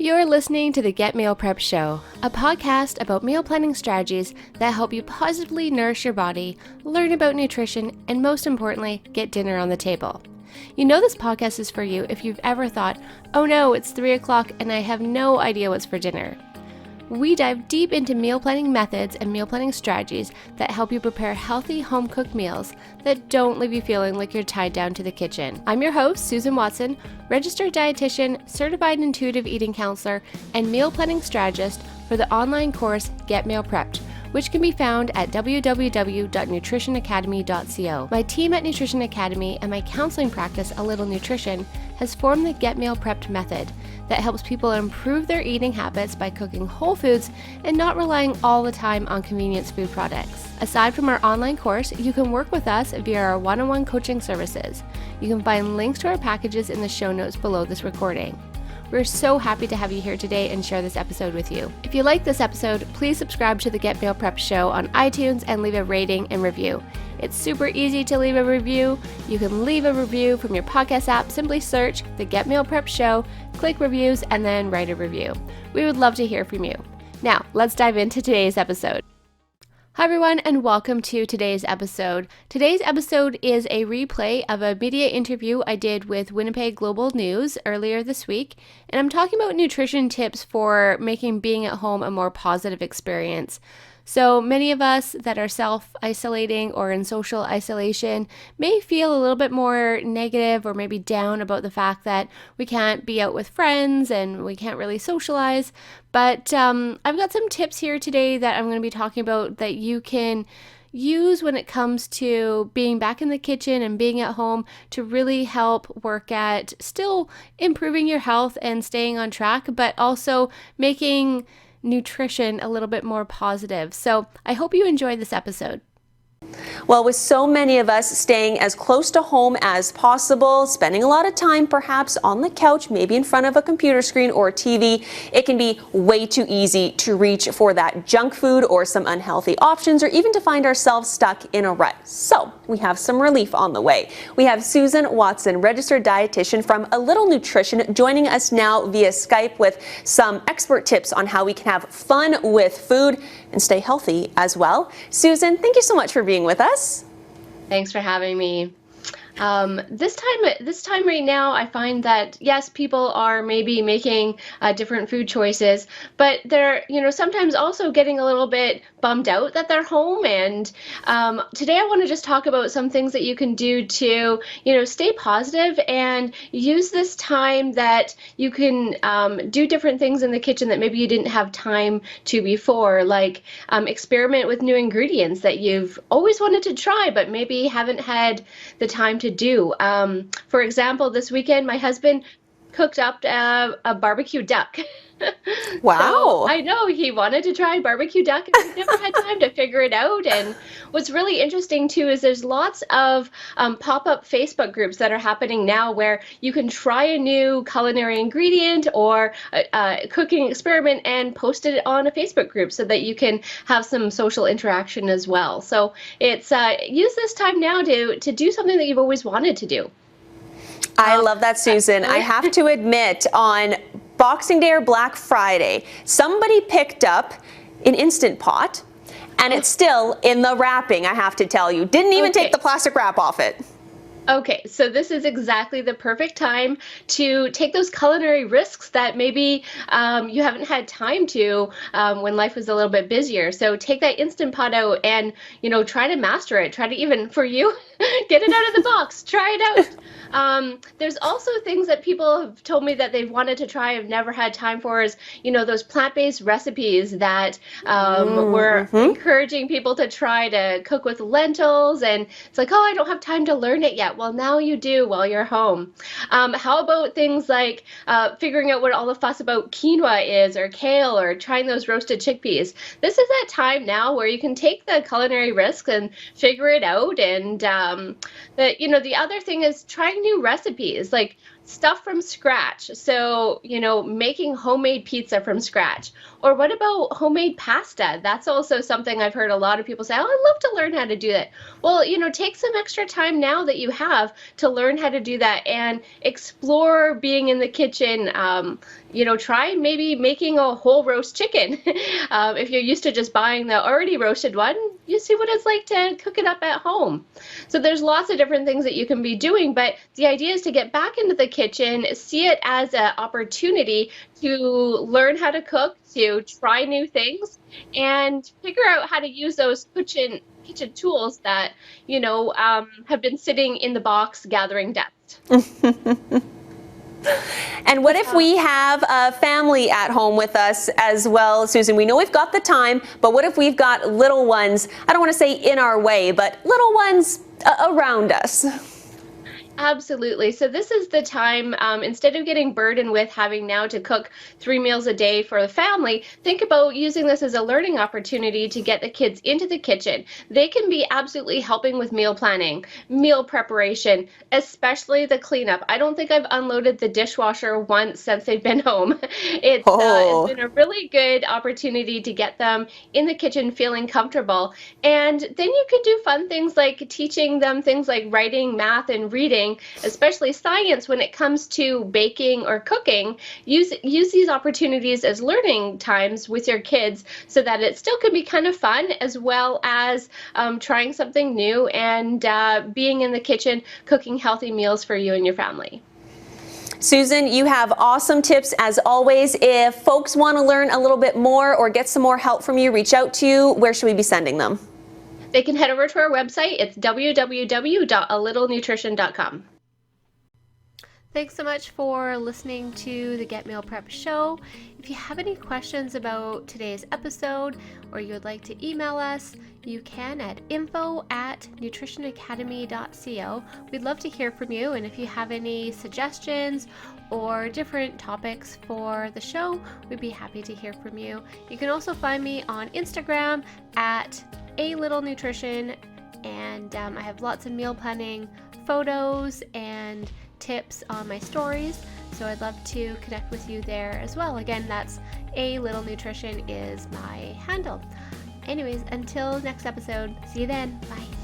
You're listening to the Get Meal Prep Show, a podcast about meal planning strategies that help you positively nourish your body, learn about nutrition, and most importantly, get dinner on the table. You know this podcast is for you if you've ever thought, oh no, it's 3 o'clock and I have no idea what's for dinner. We dive deep into meal planning methods and meal planning strategies that help you prepare healthy home-cooked meals that don't leave you feeling like you're tied down to the kitchen. I'm your host, Susan Watson, registered dietitian, certified intuitive eating counselor, and meal planning strategist for the online course Get Meal Prepped, which can be found at www.nutritionacademy.co. My team at Nutrition Academy and my counseling practice, A Little Nutrition, has formed the Get Meal Prepped method that helps people improve their eating habits by cooking whole foods and not relying all the time on convenience food products. Aside from our online course, you can work with us via our one-on-one coaching services. You can find links to our packages in the show notes below this recording. We're so happy to have you here today and share this episode with you. If you like this episode, please subscribe to the Get Meal Prep Show on iTunes and leave a rating and review. It's super easy to leave a review. You can leave a review from your podcast app. Simply search the Get Meal Prep Show, click reviews, and then write a review. We would love to hear from you. Now, let's dive into today's episode. Hi everyone, and welcome to today's episode. Today's episode is a replay of a media interview I did with Winnipeg Global News earlier this week, and I'm talking about nutrition tips for making being at home a more positive experience. So many of us that are self-isolating or in social isolation may feel a little bit more negative or maybe down about the fact that we can't be out with friends and we can't really socialize. But I've got some tips here today that I'm going to be talking about that you can use when it comes to being back in the kitchen and being at home to really help work at still improving your health and staying on track, but also making nutrition a little bit more positive. So I hope you enjoyed this episode. Well, with so many of us staying as close to home as possible, spending a lot of time perhaps on the couch, maybe in front of a computer screen or TV, it can be way too easy to reach for that junk food or some unhealthy options, or even to find ourselves stuck in a rut. So we have some relief on the way. We have Susan Watson, registered dietitian from A Little Nutrition, joining us now via Skype with some expert tips on how we can have fun with food and stay healthy as well. Susan, thank you so much for being with us. Thanks for having me. This time right now, I find that yes, people are maybe making different food choices, but they're sometimes also getting a little bit bummed out that they're home. And today I want to just talk about some things that you can do to stay positive and use this time that you can do different things in the kitchen that maybe you didn't have time to before, like experiment with new ingredients that you've always wanted to try but maybe haven't had the time to do. For example, this weekend my husband cooked up a barbecue duck. Wow. So I know he wanted to try barbecue duck and we never had time to figure it out. And what's really interesting too is there's lots of pop-up Facebook groups that are happening now where you can try a new culinary ingredient or a cooking experiment and post it on a Facebook group so that you can have some social interaction as well. So it's use this time now to do something that you've always wanted to do. I love that, Susan. I have to admit, on Boxing Day or Black Friday, somebody picked up an Instant Pot, and it's still in the wrapping, I have to tell you. Didn't even take the plastic wrap off it. Okay, so this is exactly the perfect time to take those culinary risks that maybe you haven't had time to when life was a little bit busier. So take that Instant Pot out and, try to master it. Try to even, for you, get it out of the box. Try it out. There's also things that people have told me that they've wanted to try, have never had time for, is, those plant-based recipes that we're encouraging people to try to cook with lentils. And it's like, oh, I don't have time to learn it yet. Well, now you do while you're home. How about things like figuring out what all the fuss about quinoa is, or kale, or trying those roasted chickpeas? This is that time now where you can take the culinary risk and figure it out. And the other thing is trying new recipes, like stuff from scratch. So, making homemade pizza from scratch. Or what about homemade pasta? That's also something I've heard a lot of people say, oh, I'd love to learn how to do that. Well, take some extra time now that you have to learn how to do that and explore being in the kitchen, try maybe making a whole roast chicken. If you're used to just buying the already roasted one, you see what it's like to cook it up at home. So there's lots of different things that you can be doing, but the idea is to get back into the kitchen, see it as an opportunity to learn how to cook, to try new things, and figure out how to use those kitchen tools that have been sitting in the box gathering dust. And what if we have a family at home with us as well, Susan? We know we've got the time, but what if we've got little ones, I don't want to say in our way, but little ones around us? Absolutely. So this is the time, instead of getting burdened with having now to cook 3 meals a day for the family, think about using this as a learning opportunity to get the kids into the kitchen. They can be absolutely helping with meal planning, meal preparation, especially the cleanup. I don't think I've unloaded the dishwasher once since they've been home. It's been a really good opportunity to get them in the kitchen feeling comfortable. And then you could do fun things like teaching them things like writing, math, and reading, especially science when it comes to baking or cooking. Use these opportunities as learning times with your kids so that it still can be kind of fun, as well as trying something new and being in the kitchen cooking healthy meals for you and your family. Susan, you have awesome tips as always. If folks want to learn a little bit more or get some more help from you, reach out to you. Where should we be sending them? They can head over to our website. It's www.alittlenutrition.com. Thanks so much for listening to the Get Meal Prep show. If you have any questions about today's episode or you would like to email us, you can at info@nutritionacademy.co. We'd love to hear from you, and if you have any suggestions or different topics for the show, we'd be happy to hear from you. You can also find me on Instagram at @alittlenutrition, and I have lots of meal planning photos and tips on my stories, so I'd love to connect with you there as well. Again, that's @littlenutrition is my handle. Anyways, until next episode, see you then. Bye.